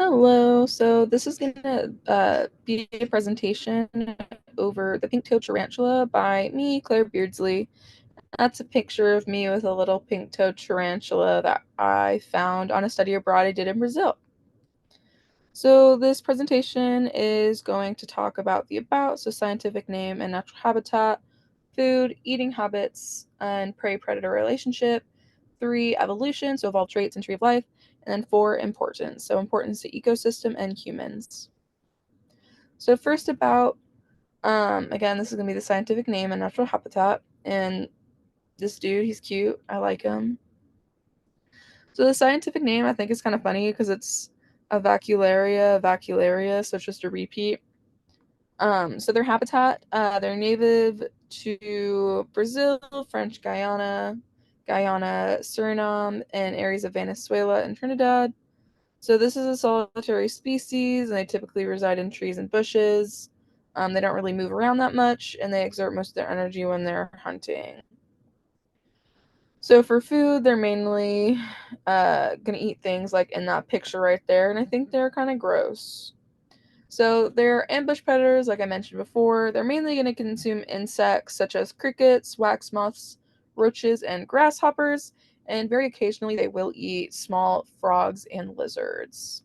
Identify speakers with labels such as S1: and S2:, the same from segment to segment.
S1: Hello. So this is going to be a presentation over the pink-toed tarantula by me, Claire Beardsley. That's a picture of me with a little pink-toed tarantula that I found on a study abroad I did in Brazil. So this presentation is going to talk about so scientific name and natural habitat, food, eating habits, and prey-predator relationship. 3, evolution, so evolved traits and tree of life. And then 4, importance, so importance to ecosystem and humans. So first again, this is going to be the scientific name and natural habitat. And this dude, he's cute. I like him. So the scientific name, I think, is kind of funny because it's vacularia, so it's just a repeat. So their habitat, they're native to Brazil, French Guyana, Suriname, and areas of Venezuela and Trinidad. So this is a solitary species, and they typically reside in trees and bushes. They don't really move around that much, and they exert most of their energy when they're hunting. So for food, they're mainly gonna eat things like in that picture right there, and I think they're kind of gross. So they're ambush predators, like I mentioned before. They're mainly going to consume insects such as crickets, wax moths, roaches, and grasshoppers, and very occasionally they will eat small frogs and lizards.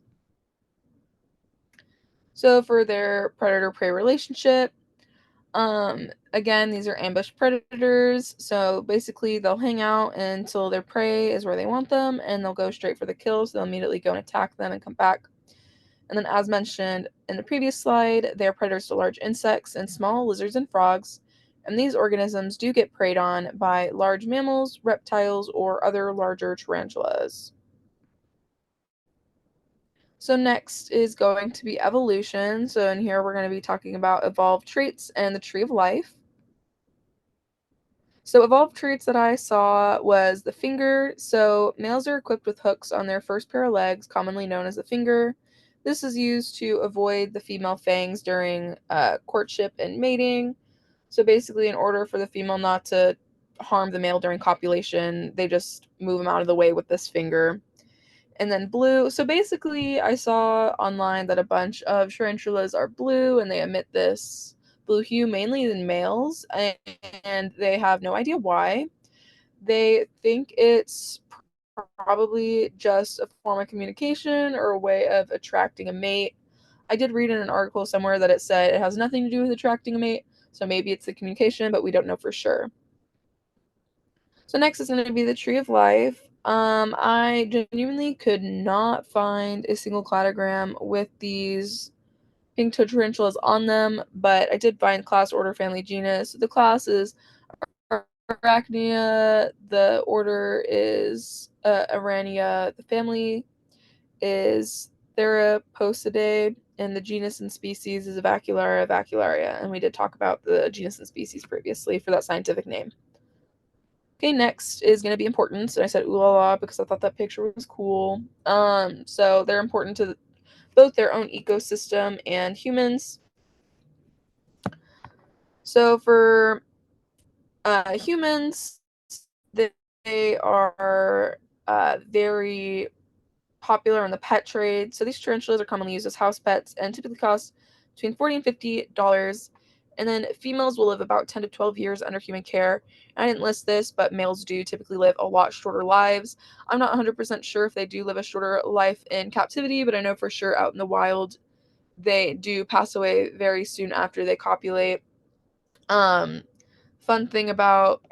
S1: So for their predator-prey relationship, again, these are ambush predators. So basically, they'll hang out until their prey is where they want them, and they'll go straight for the kill. So they'll immediately go and attack them and come back. And then, as mentioned in the previous slide, they are predators to large insects and small lizards and frogs. And these organisms do get preyed on by large mammals, reptiles, or other larger tarantulas. So next is going to be evolution. So in here we're going to be talking about evolved traits and the tree of life. So evolved traits that I saw was the finger. So males are equipped with hooks on their first pair of legs, commonly known as the finger. This is used to avoid the female fangs during courtship and mating. So basically, in order for the female not to harm the male during copulation, they just move him out of the way with this finger. And then blue. So basically, I saw online that a bunch of tarantulas are blue and they emit this blue hue mainly in males, and they have no idea why. They think it's probably just a form of communication or a way of attracting a mate. I did read in an article somewhere that it said it has nothing to do with attracting a mate, so maybe it's the communication, but we don't know for sure. So next is going to be the tree of life. I genuinely could not find a single cladogram with these pink-toed tarantulas on them, but I did find class, order, family, genus. The class is Arachnia, the order is Arania, the family is Theraposidae, and the genus and species is Vacularia, and we did talk about the genus and species previously for that scientific name. Okay, next is going to be importance. And I said ooh la la because I thought that picture was cool. So they're important to both their own ecosystem and humans. So for humans, they are very popular in the pet trade. So these tarantulas are commonly used as house pets and typically cost between $40 and $50. And then females will live about 10 to 12 years under human care. I didn't list this, but males do typically live a lot shorter lives. I'm not 100% sure if they do live a shorter life in captivity, but I know for sure out in the wild they do pass away very soon after they copulate. Um, Fun thing about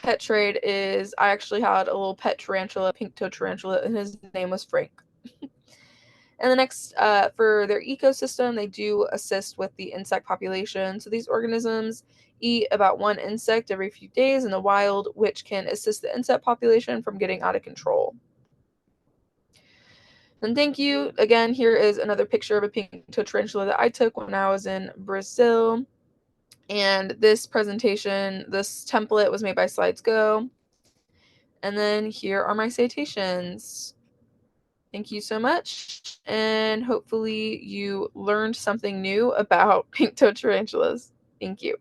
S1: pet trade is I actually had a little pet tarantula, pink-toed tarantula, and his name was Frank. And the next, for their ecosystem, they do assist with the insect population. So these organisms eat about one insect every few days in the wild, which can assist the insect population from getting out of control. And thank you. Again, here is another picture of a pink-toed tarantula that I took when I was in Brazil. And this presentation, this template was made by Slides Go. And then here are my citations. Thank you so much, and hopefully you learned something new about pink-toed tarantulas. Thank you.